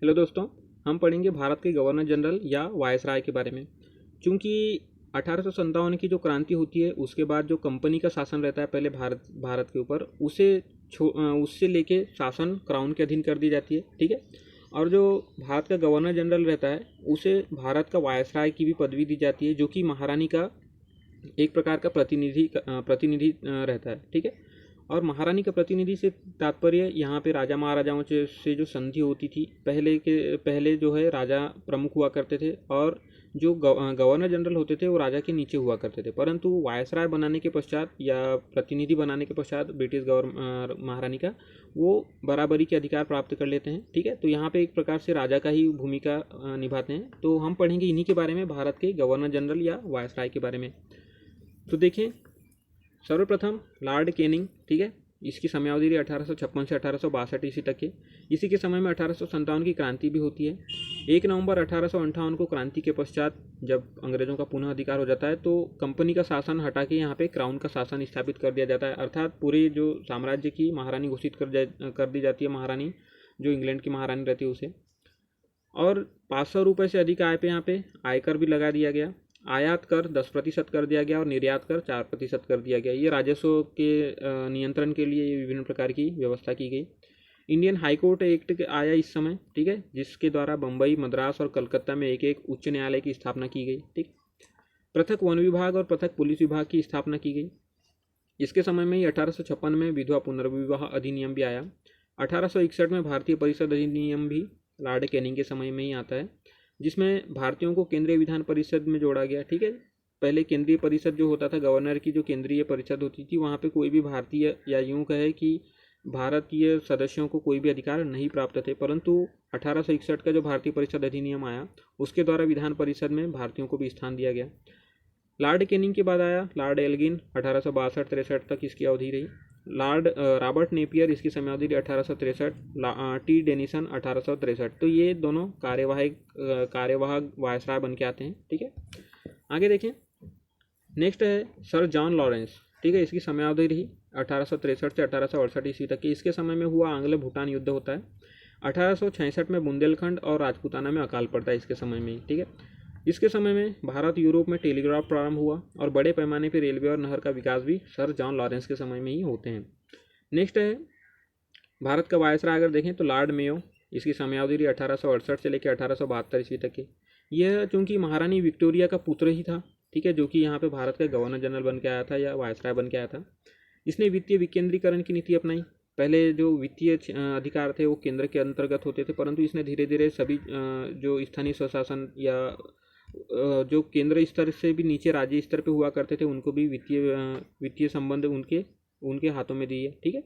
Hello दोस्तों, हम पढ़ेंगे भारत के गवर्नर जनरल या वायसराय के बारे में। क्योंकि 1857 की जो क्रांति होती है उसके बाद जो कंपनी का शासन रहता है पहले भारत के ऊपर, उससे लेके शासन क्राउन के अधीन कर दी जाती है। ठीक है। और जो भारत का गवर्नर जनरल रहता है उसे भारत का वायसराय की भी पदवी दी जाती है, जो कि महारानी का एक प्रकार का प्रतिनिधि रहता है। ठीक है। और महारानी का प्रतिनिधि से तात्पर्य यहाँ पे राजा महाराजाओं से जो संधि होती थी, पहले जो है राजा प्रमुख हुआ करते थे और जो गवर्नर जनरल होते थे वो राजा के नीचे हुआ करते थे। परंतु वायसराय बनाने के पश्चात या प्रतिनिधि बनाने के पश्चात ब्रिटिश महारानी का वो बराबरी के अधिकार प्राप्त कर लेते हैं। ठीक है। तो यहाँ पे एक प्रकार से राजा का ही भूमिका निभाते हैं। तो हम पढ़ेंगे इन्हीं के बारे में, भारत के गवर्नर जनरल या वायसराय के बारे में। तो देखें, सर्वप्रथम लॉर्ड कैनिंग। ठीक है। इसकी समयावधि 1856 से 1862 ईस्वी तक के। इसी के समय में 1857 की क्रांति भी होती है। 1 नवंबर 1858 को क्रांति के पश्चात जब अंग्रेजों का पुनः अधिकार हो जाता है तो कंपनी का शासन हटा के यहाँ पे क्राउन का शासन स्थापित कर दिया जाता है, अर्थात पूरे जो साम्राज्य की महारानी घोषित कर दी जाती है, महारानी जो इंग्लैंड की महारानी रहती है उसे। और 500 रुपये से अधिक आय पे यहाँ पे आयकर भी लगा दिया गया। आयात कर 10% कर दिया गया और निर्यात कर 4% कर दिया गया। ये राजस्व के नियंत्रण के लिए विभिन्न प्रकार की व्यवस्था की गई। इंडियन हाई कोर्ट एक्ट आया इस समय। ठीक है। जिसके द्वारा बम्बई, मद्रास और कलकत्ता में एक एक उच्च न्यायालय की स्थापना की गई। ठीक। पृथक वन विभाग और पृथक पुलिस विभाग की स्थापना की गई। इसके समय में ही 1856 में विधवा पुनर्विवाह अधिनियम भी आया। 1861 में भारतीय परिषद अधिनियम भी लॉर्ड कैनिंग के समय में ही आता है, जिसमें भारतीयों को केंद्रीय विधान परिषद में जोड़ा गया। ठीक है। पहले केंद्रीय परिषद जो होता था, गवर्नर की जो केंद्रीय परिषद होती थी, वहाँ पे कोई भी भारतीय या यूँ कहे कि भारतीय सदस्यों को कोई भी अधिकार नहीं प्राप्त थे। परंतु 1861 का जो भारतीय परिषद अधिनियम आया उसके द्वारा विधान परिषद में भारतीयों को भी स्थान दिया गया। लॉर्ड कैनिंग के बाद आया लॉर्ड एल्गिन, 1862-63 तक इसकी अवधि रही। लॉर्ड रॉबर्ट नेपियर, इसकी समयावधि 1863। T Denison 1863। तो ये दोनों कार्यवाहक वायसराय बन के आते हैं। ठीक है। आगे देखें, नेक्स्ट है सर जॉन लॉरेंस। ठीक है। इसकी समयावधि रही 1863 से 1868 ईस्वी तक की। इसके समय में हुआ आंग्ल भूटान युद्ध होता है। 1866 में बुंदेलखंड और राजपूताना में अकाल पड़ता है इसके समय में ही। ठीक है। इसके समय में भारत यूरोप में टेलीग्राफ प्रारंभ हुआ और बड़े पैमाने पर रेलवे और नहर का विकास भी सर जॉन लॉरेंस के समय में ही होते हैं। नेक्स्ट है भारत का वायसराय। अगर देखें तो लॉर्ड मेयो, इसकी समयावधि 1868 से लेकर 1872 ईस्वी तक की। यह चूंकि महारानी विक्टोरिया का पुत्र ही था, ठीक है, जो कि यहाँ पे भारत का गवर्नर जनरल बन के आया था या वायसराय बन के आया था। इसने वित्तीय विकेंद्रीकरण की नीति अपनाई। पहले जो वित्तीय अधिकार थे वो केंद्र के अंतर्गत होते थे, परंतु इसने धीरे धीरे सभी जो स्थानीय स्वशासन या जो केंद्र स्तर से भी नीचे राज्य स्तर पे हुआ करते थे उनको भी वित्तीय संबंध उनके हाथों में दिए। ठीक है।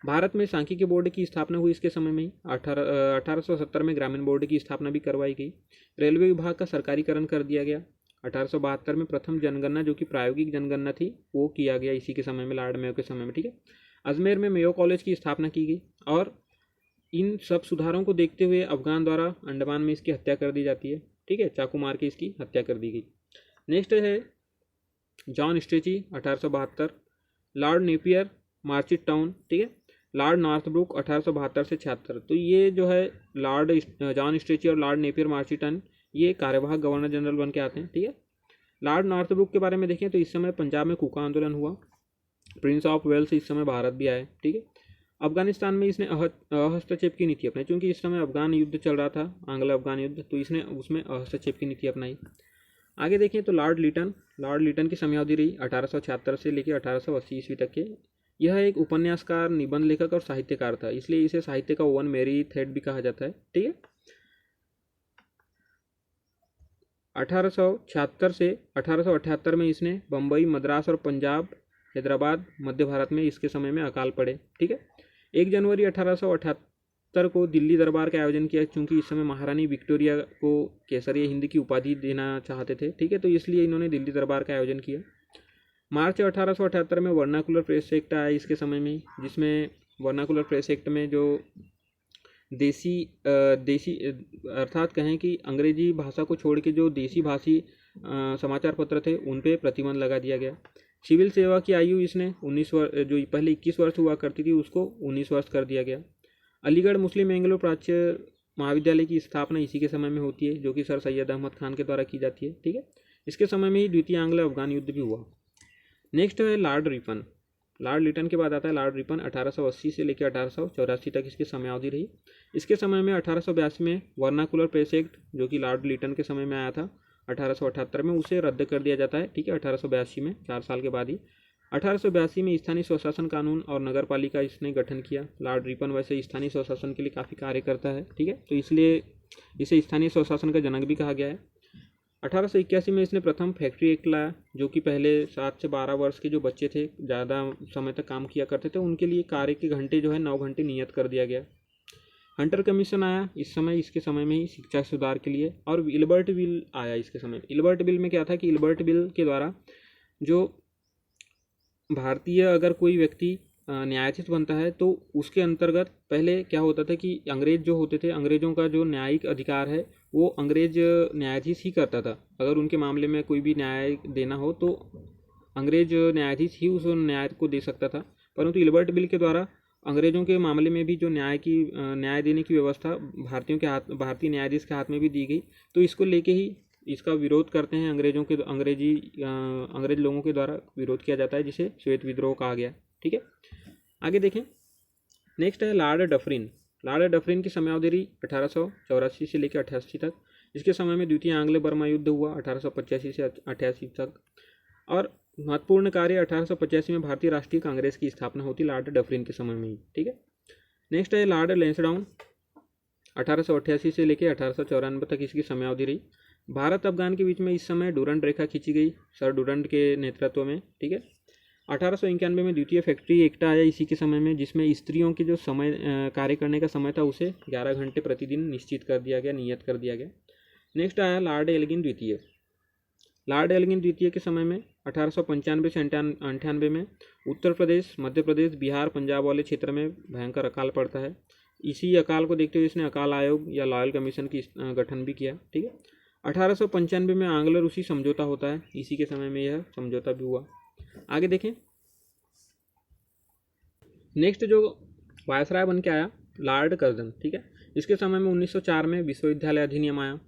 भारत में सांख्यिकी बोर्ड की स्थापना हुई इसके समय में ही। 1870 में ग्रामीण बोर्ड की स्थापना भी करवाई गई। रेलवे विभाग का सरकारीकरण कर दिया गया। 1872 में प्रथम जनगणना, जो कि प्रायोगिक जनगणना थी, वो किया गया इसी के समय में, लॉर्ड मेयो के समय में। ठीक है। अजमेर में मेयो कॉलेज की स्थापना की गई और इन सब सुधारों को देखते हुए अफगान द्वारा अंडमान में इसकी हत्या कर दी जाती है। ठीक है। चाकू मार के इसकी हत्या कर दी गई। नेक्स्ट है जॉन स्ट्रेची, 1872। लॉर्ड नेपियर, मार्चिट टाउन। ठीक है। लॉर्ड नॉर्थब्रुक, 1872 से 76। तो ये जो है लॉर्ड जॉन स्ट्रेची और लॉर्ड नेपियर मार्चिटन, ये कार्यवाहक गवर्नर जनरल बन के आते हैं। ठीक है। लॉर्ड नॉर्थब्रुक के बारे में देखें तो इस समय पंजाब में कुका आंदोलन हुआ। प्रिंस ऑफ वेल्स इस समय भारत भी आए। ठीक है। अफगानिस्तान में इसने हस्तक्षेप की नीति अपनाई, क्योंकि इस समय अफगान युद्ध चल रहा था, आंग्ल अफगान युद्ध, तो इसने उसमें हस्तक्षेप की नीति अपनाई। आगे देखें तो लॉर्ड लिटन की समयावधि रही 1876 से लेकर 1880 ईस्वी तक के। यह एक उपन्यासकार, निबंध लेखक और साहित्यकार था, इसलिए इसे साहित्य का ओवन मेरी थ्रेड भी कहा जाता है। ठीक है। 1876 से 1878 में इसने बम्बई, मद्रास और पंजाब, हैदराबाद, मध्य भारत में इसके समय में अकाल पड़े। ठीक है। 1 जनवरी 1878 को दिल्ली दरबार का आयोजन किया, क्योंकि इस समय महारानी विक्टोरिया को केसरिया हिंद की उपाधि देना चाहते थे। ठीक है। तो इसलिए इन्होंने दिल्ली दरबार का आयोजन किया। मार्च 1878 में वर्नाकुलर प्रेस एक्ट आया इसके समय में, जिसमें वर्नाकुलर प्रेस एक्ट में जो देसी अर्थात कहें कि अंग्रेजी भाषा को छोड़ के जो देसी भाषी समाचार पत्र थे उन पे प्रतिबंध लगा दिया गया। सिविल सेवा की आयु इसने 19 वर्ष, जो पहले 21 वर्ष हुआ करती थी, उसको 19 वर्ष कर दिया गया। अलीगढ़ मुस्लिम एंग्लो प्राच्य महाविद्यालय की स्थापना इसी के समय में होती है, जो कि सर सैयद अहमद खान के द्वारा की जाती है। ठीक है, इसके समय में ही द्वितीय आंग्लो अफगान युद्ध भी हुआ। नेक्स्ट है लॉर्ड रिपन। लॉर्ड लिटन के बाद आता है लॉर्ड रिपन। 1880 से लेकर 1884 तक इसकी समयावधि रही। इसके समय में 1882 में वर्नाकुलर प्रेस एक्ट, जो कि लॉर्ड लिटन के समय में आया था 1878 में, उसे रद्द कर दिया जाता है। ठीक है, 1882 में, 4 साल के बाद ही। 1882 में स्थानीय स्वशासन कानून और नगर पालिका इसने गठन किया। लॉर्ड रिपन वैसे स्थानीय स्वशासन के लिए काफ़ी कार्य करता है। ठीक है, तो इसलिए इसे स्थानीय स्वशासन का जनक भी कहा गया है। 1881 में इसने प्रथम फैक्ट्री एक्ट लाया, जो कि पहले 7 से 12 वर्ष के जो बच्चे थे, ज़्यादा समय तक काम किया करते थे, उनके लिए कार्य के घंटे जो है 9 घंटे नियत कर दिया गया। हंटर कमीशन आया इसके समय में ही शिक्षा सुधार के लिए। और इल्बर्ट बिल आया इसके समय। इल्बर्ट बिल में क्या था कि इल्बर्ट बिल के द्वारा जो भारतीय अगर कोई व्यक्ति न्यायाधीश बनता है तो उसके अंतर्गत पहले क्या होता था कि अंग्रेज जो होते थे, अंग्रेजों का जो न्यायिक अधिकार है वो अंग्रेज न्यायाधीश ही करता था। अगर उनके मामले में कोई भी न्याय देना हो तो अंग्रेज न्यायाधीश ही उस न्याय को दे सकता था। परंतु इल्बर्ट बिल के द्वारा अंग्रेजों के मामले में भी जो न्याय देने की व्यवस्था भारतीय न्यायाधीश के हाथ में भी दी गई। तो इसको लेके ही इसका विरोध करते हैं अंग्रेज लोगों के द्वारा विरोध किया जाता है, जिसे श्वेत विद्रोह कहा गया। ठीक है, आगे देखें। नेक्स्ट है लॉर्ड डफरिन। लॉर्ड डफरिन की समयावधि रही 1884 से लेकर 88 तक। इसके समय में द्वितीय आंग्लो बर्मा युद्ध हुआ 1885 से 88 तक। और महत्वपूर्ण कार्य 1885 में भारतीय राष्ट्रीय कांग्रेस की स्थापना होती लॉर्ड डफरिन के समय में ही। ठीक है, नेक्स्ट है लॉर्ड लैंसडाउन। 1888 से लेकर 1894 तक इसकी समयावधि रही। भारत अफगान के बीच में इस समय डूरंड रेखा खींची गई सर डूरंड के नेतृत्व में। ठीक है, 1891 में द्वितीय फैक्ट्री एक्ट आया इसी के समय में, जिसमें स्त्रियों के जो समय कार्य करने का समय था उसे 11 घंटे प्रतिदिन नियत कर दिया गया। नेक्स्ट आया लॉर्ड एल्गिन द्वितीय। लॉर्ड एल्गिन द्वितीय के समय में 1895 से 98 में उत्तर प्रदेश, मध्य प्रदेश, बिहार, पंजाब वाले क्षेत्र में भयंकर अकाल पड़ता है। इसी अकाल को देखते हुए इसने अकाल आयोग या लॉयल कमीशन की गठन भी किया। ठीक है, 1895 में आंग्लो रूसी समझौता होता है, इसी के समय में यह समझौता भी हुआ। आगे देखें। नेक्स्ट जो वायसराय बन के आया लॉर्ड कर्जन। ठीक है, इसके समय में 1904 में विश्वविद्यालय अधिनियम आया।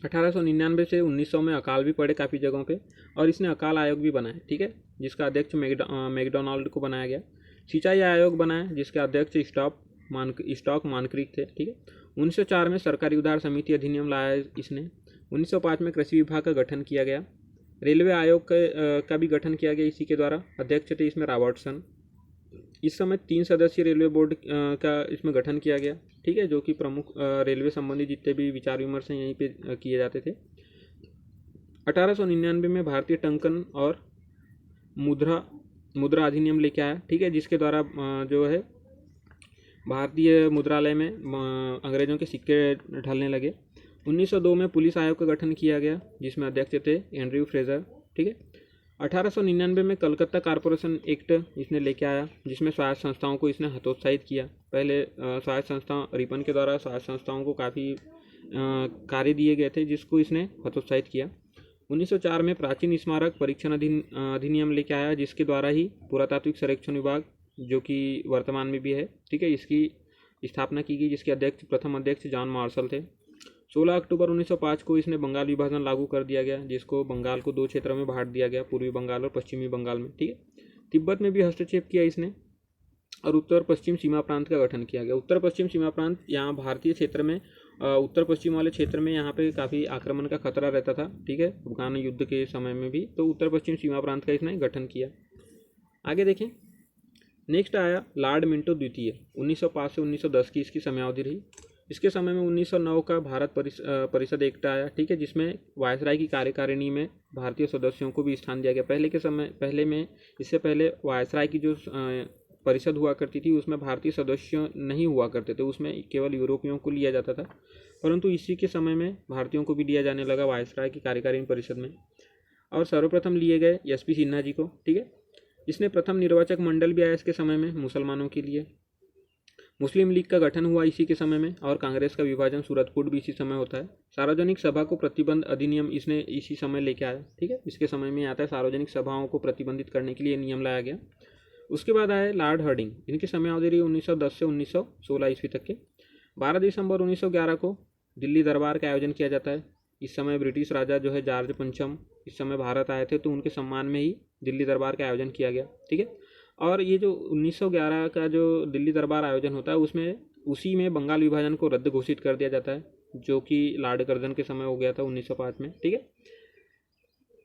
1899 से 1900 में अकाल भी पड़े काफ़ी जगहों पे, और इसने अकाल आयोग भी बनाया। ठीक है, जिसका अध्यक्ष मैकडोनाल्ड को बनाया गया। सिंचाई आयोग बनाया, जिसके अध्यक्ष स्टॉक मानक्रिक थे। ठीक है, 1904 में सरकारी उधार समिति अधिनियम लाया इसने। 1905 में कृषि विभाग का गठन किया गया। रेलवे आयोग का भी गठन किया गया इसी के द्वारा। अध्यक्ष थे इसमें रॉबर्टसन। इस समय 3 सदस्यीय रेलवे बोर्ड का इसमें गठन किया गया। ठीक है, जो कि प्रमुख रेलवे संबंधी जितने भी विचार विमर्श हैं यहीं पे किए जाते थे। 1899 में भारतीय टंकन और मुद्रा अधिनियम लेके आया। ठीक है, जिसके द्वारा जो है भारतीय मुद्रालय में अंग्रेजों के सिक्के ढलने लगे। 1902 में पुलिस आयोग का गठन किया गया, जिसमें अध्यक्ष थे एंड्रयू फ्रेजर। ठीक है, 1899 में कलकत्ता कारपोरेशन एक्ट इसने लेके आया, जिसमें स्वायत्त संस्थाओं को इसने हतोत्साहित किया। पहले स्वायत्त संस्था रिपन के द्वारा स्वायत्त संस्थाओं को काफ़ी कार्य दिए गए थे, जिसको इसने हतोत्साहित किया। 1904 में प्राचीन स्मारक परीक्षण अधिनियम लेके आया, जिसके द्वारा ही पुरातात्विक सर्वेक्षण विभाग, जो कि वर्तमान में भी है, ठीक है, इसकी स्थापना की गई, जिसके प्रथम अध्यक्ष जॉन मार्शल थे। 16 अक्टूबर 1905 को इसने बंगाल विभाजन लागू कर दिया गया, जिसको बंगाल को 2 क्षेत्रों में बांट दिया गया, पूर्वी बंगाल और पश्चिमी बंगाल में। ठीक है, तिब्बत में भी हस्तक्षेप किया इसने, और उत्तर पश्चिम सीमा प्रांत का गठन किया गया। उत्तर पश्चिम सीमा प्रांत यहाँ भारतीय क्षेत्र में उत्तर पश्चिम वाले क्षेत्र में यहाँ पे काफ़ी आक्रमण का खतरा रहता था। ठीक है, अफगान युद्ध के समय में भी, तो उत्तर पश्चिम सीमा प्रांत का इसने गठन किया। आगे देखें। नेक्स्ट आया लॉर्ड मिंटो द्वितीय। 1905 से 1910 की इसकी समयावधि रही। इसके समय में 1909 का भारत परिषद एक्ट आया। ठीक है, जिसमें वायसराय की कार्यकारिणी में भारतीय सदस्यों को भी स्थान दिया गया। इससे पहले वायसराय की जो परिषद हुआ करती थी उसमें भारतीय सदस्य नहीं हुआ करते थे, उसमें केवल यूरोपियों को लिया जाता था। परंतु इसी के समय में भारतीयों को भी लिया जाने लगा वायसराय की कार्यकारिणी परिषद में, और सर्वप्रथम लिए गए एसपी सिन्हा जी को। ठीक है, इसने प्रथम निर्वाचक मंडल भी आया इसके समय में मुसलमानों के लिए। मुस्लिम लीग का गठन हुआ इसी के समय में, और कांग्रेस का विभाजन सूरतपुर भी इसी समय होता है। सार्वजनिक सभा को प्रतिबंध अधिनियम इसने इसी समय लेके आया। ठीक है, इसके समय में आता है सार्वजनिक सभाओं को प्रतिबंधित करने के लिए नियम लाया गया। उसके बाद आए लॉर्ड हर्डिंग। इनकी समयावधि रही 1910 से 1916 ईस्वी तक के। 12 दिसंबर 1911 को दिल्ली दरबार का आयोजन किया जाता है। इस समय ब्रिटिश राजा जो है जॉर्ज पंचम इस समय भारत आए थे, तो उनके सम्मान में ही दिल्ली दरबार का आयोजन किया गया। ठीक है, और ये जो 1911 का जो दिल्ली दरबार आयोजन होता है उसमें उसी में बंगाल विभाजन को रद्द घोषित कर दिया जाता है, जो कि लॉर्ड कर्जन के समय हो गया था 1905 में। ठीक है,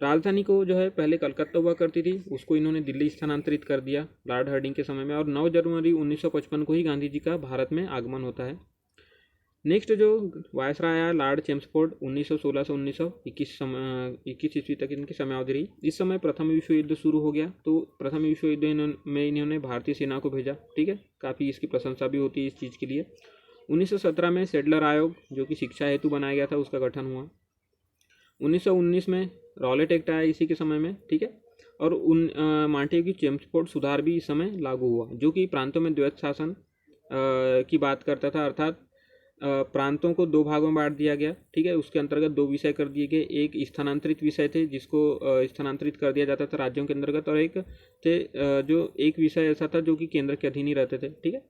राजधानी को जो है पहले कलकत्ता हुआ करती थी, उसको इन्होंने दिल्ली स्थानांतरित कर दिया लॉर्ड हार्डिंग के समय में, और 9 जनवरी 1955 को ही गांधी जी का भारत में आगमन होता है। नेक्स्ट जो वायसराय आया लॉर्ड चेम्सफोर्ड 1916 से 1921 ईस्वी तक इनकी समयावधि रही। इस समय प्रथम विश्व युद्ध शुरू हो गया, तो प्रथम विश्व युद्ध में इन्होंने भारतीय सेना को भेजा। ठीक है, काफ़ी इसकी प्रशंसा भी होती है इस चीज़ के लिए। 1917 में सेडलर आयोग जो कि शिक्षा हेतु बनाया गया था उसका गठन हुआ। 1919 में रॉलेट एक्ट आया इसी के समय में। ठीक है, और मांटेग्यू की चेम्सफोर्ड सुधार भी इस समय लागू हुआ, जो कि प्रांतों में द्वैत शासन की बात करता था, अर्थात प्रांतों को 2 भागों में बांट दिया गया। ठीक है, उसके अंतर्गत 2 विषय कर दिए गए, एक स्थानांतरित विषय थे जिसको स्थानांतरित कर दिया जाता था राज्यों के अंतर्गत, और एक थे जो एक विषय ऐसा था जो कि केंद्र के अधीन ही रहते थे। ठीक है,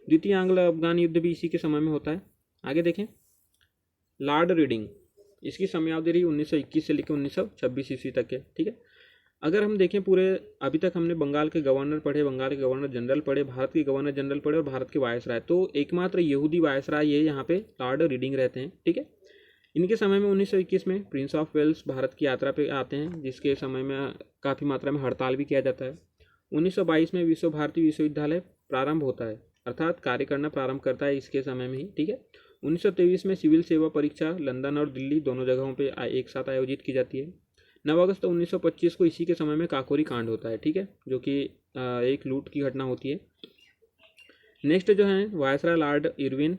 द्वितीय आंग्ल अफगान युद्ध भी इसी के समय में होता है। आगे देखें, लॉर्ड रीडिंग, इसकी समयावधि रही 1921 से लेकर 1926 ईस्वी तक के। ठीक है, अगर हम देखें पूरे अभी तक हमने बंगाल के गवर्नर पढ़े, बंगाल के गवर्नर जनरल पढ़े, भारत के गवर्नर जनरल पढ़े और भारत के वायसराय, तो एकमात्र यहूदी वायसराय ये यहाँ पे लॉर्ड रीडिंग रहते हैं। ठीक है, इनके समय में 1921 में प्रिंस ऑफ वेल्स भारत की यात्रा पे आते हैं, जिसके समय में काफ़ी मात्रा में हड़ताल भी किया जाता है। 1922 में विश्व भारती विश्वविद्यालय प्रारंभ होता है, अर्थात कार्य करना प्रारंभ करता है इसके समय में ही। ठीक है, 1923 में सिविल सेवा परीक्षा लंदन और दिल्ली दोनों जगहों पे एक साथ आयोजित की जाती है। 9 अगस्त 1925 को इसी के समय में काकोरी कांड होता है। ठीक है, जो कि एक लूट की घटना होती है। नेक्स्ट जो है वायसराय लॉर्ड इरविन,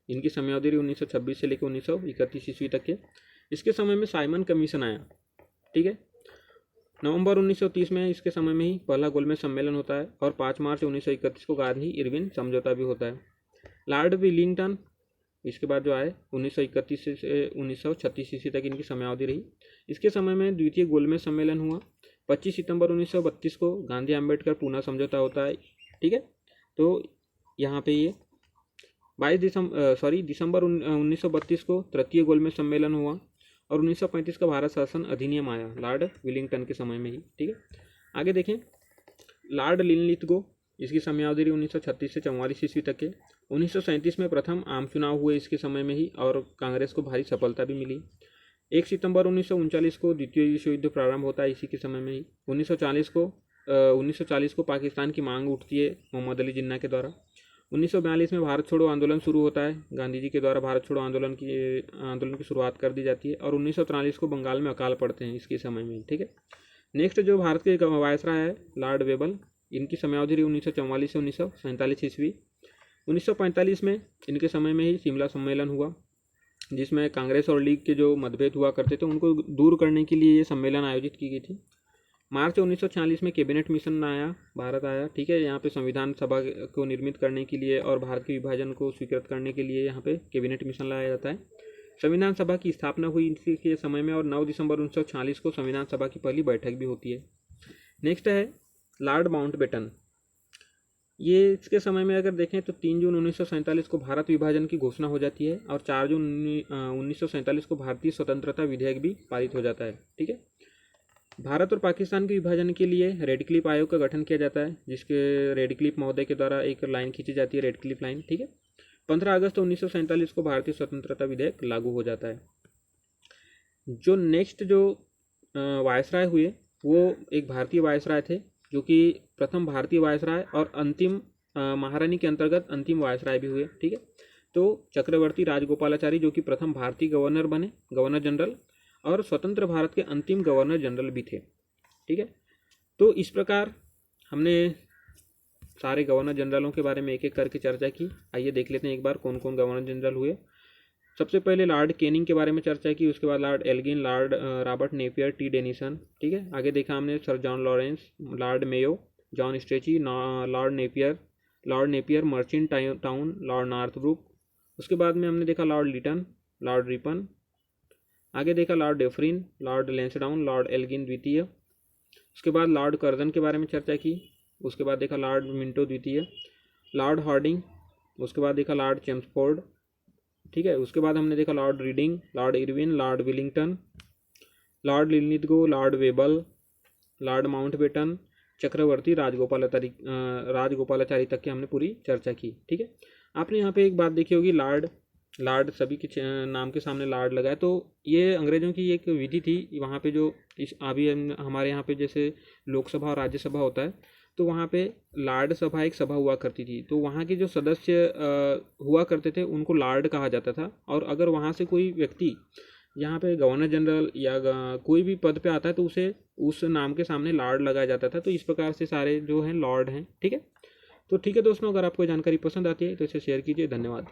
इनकी समयावधि 1926 से लेकर 1931 ईस्वी तक के। इसके समय में साइमन कमीशन आया। ठीक है, नवंबर 1930 में इसके समय में ही पहला गोलमेज सम्मेलन होता है, और 5 मार्च 1931 को गांधी इरविन समझौता भी होता है। लॉर्ड विलिंगटन इसके बाद जो आए 1931 से 1936 ईस्वी तक इनकी समयावधि रही। इसके समय में द्वितीय गोलमेज सम्मेलन हुआ। 25 सितंबर 1932 को गांधी अम्बेडकर पूना समझौता होता है। ठीक है, तो यहाँ पे ये 22 दिसंबर 1932 को तृतीय गोलमेज सम्मेलन हुआ, और 1935 का भारत शासन अधिनियम आया लॉर्ड विलिंगटन के समय में ही। ठीक है, आगे देखें, लॉर्ड लिनलिथगो, इसकी समयावधि 1936 से 44 ईस्वी तक के। 1937 में प्रथम आम चुनाव हुए इसके समय में ही, और कांग्रेस को भारी सफलता भी मिली। 1 सितंबर 1939 को द्वितीय विश्व युद्ध प्रारंभ होता है इसी के समय में ही। 1940 को पाकिस्तान की मांग उठती है मोहम्मद अली जिन्ना के द्वारा। 1942 में भारत छोड़ो आंदोलन शुरू होता है, गांधी जी के द्वारा भारत छोड़ो आंदोलन की शुरुआत कर दी जाती है, और 1943 को बंगाल में अकाल पड़ते हैं इसके समय में। ठीक है, नेक्स्ट जो भारत के वायसराय है लॉर्ड वेबल, इनकी समयावधि 1944 से 1947 ईस्वी। 1945 में इनके समय में ही शिमला सम्मेलन हुआ, जिसमें कांग्रेस और लीग के जो मतभेद हुआ करते थे उनको दूर करने के लिए ये सम्मेलन आयोजित की गई थी। मार्च 1946 में कैबिनेट मिशन आया, भारत आया। ठीक है, यहाँ पे संविधान सभा को निर्मित करने के लिए और भारत के विभाजन को स्वीकृत करने के लिए यहाँ पे कैबिनेट मिशन लाया जाता है। संविधान सभा की स्थापना हुई इनके समय में, और 9 दिसंबर 1946 को संविधान सभा की पहली बैठक भी होती है। नेक्स्ट है लॉर्ड माउंटबेटन, ये इसके समय में अगर देखें तो 3 जून 1947 को भारत विभाजन की घोषणा हो जाती है, और 4 जून 1947 को भारतीय स्वतंत्रता विधेयक भी पारित हो जाता है। ठीक है, भारत और पाकिस्तान के विभाजन के लिए रेड क्लिफ आयोग का गठन किया जाता है, जिसके रेड क्लिफ महोदय के द्वारा एक लाइन खींची जाती है, रेड क्लिफ लाइन। ठीक है, 15 अगस्त 1947 को भारतीय स्वतंत्रता विधेयक लागू हो जाता है। जो नेक्स्ट जो वायसराय हुए वो एक भारतीय वायसराय थे, जो कि प्रथम भारतीय वायसराय और अंतिम महारानी के अंतर्गत अंतिम वायसराय भी हुए। ठीक है, तो चक्रवर्ती राजगोपालाचारी जो कि प्रथम भारतीय गवर्नर बने, गवर्नर जनरल, और स्वतंत्र भारत के अंतिम गवर्नर जनरल भी थे। ठीक है, तो इस प्रकार हमने सारे गवर्नर जनरलों के बारे में एक एक करके चर्चा की। आइए देख लेते हैं एक बार कौन कौन गवर्नर जनरल हुए। सबसे पहले लॉर्ड कैनिंग के बारे में चर्चा की, उसके बाद Lord Elgin, Lord Robert Napier, T Denison. ठीक है, आगे देखा हमने Sir John Lawrence, Lord Mayo, John Strachey, Lord Napier Merchiston, Lord Northbrook. उसके बाद में हमने देखा लॉर्ड लिटन, लॉर्ड रिपन। आगे देखा Lord Dufferin, Lord Lansdowne, Lord Elgin द्वितीय। उसके बाद लॉर्ड कर्जन के बारे में चर्चा की। उसके बाद देखा लॉर्ड मिंटो द्वितीय, लॉर्ड हार्डिंग। उसके बाद देखा लॉर्ड चेम्सफोर्ड, ठीक है। उसके बाद हमने देखा Lord Reading, Lord Irwin, Lord Willingdon, Lord Linlithgow, Lord Wavell, Lord Mountbatten, Chakravarti, Rajagopalachari तक की हमने पूरी चर्चा की। ठीक है। आपने यहाँ पे एक बात देखी होगी, लॉर्ड, लॉर्ड सभी के नाम के सामने लॉर्ड लगा है, तो ये अंग्रेज़ों की एक विधि थी। वहाँ पे जो इस अभी हमारे यहाँ पे जैसे लोकसभा और राज्यसभा होता है, तो वहाँ पे लॉर्ड सभा एक सभा हुआ करती थी, तो वहाँ के जो सदस्य हुआ करते थे उनको लॉर्ड कहा जाता था। और अगर वहाँ से कोई व्यक्ति यहाँ पे गवर्नर जनरल या कोई भी पद पे आता है तो उसे उस नाम के सामने लॉर्ड लगाया जाता था। तो इस प्रकार से सारे जो हैं लॉर्ड हैं। ठीक है। तो ठीक है दोस्तों, अगर आपको जानकारी पसंद आती है तो इसे शेयर कीजिए। धन्यवाद।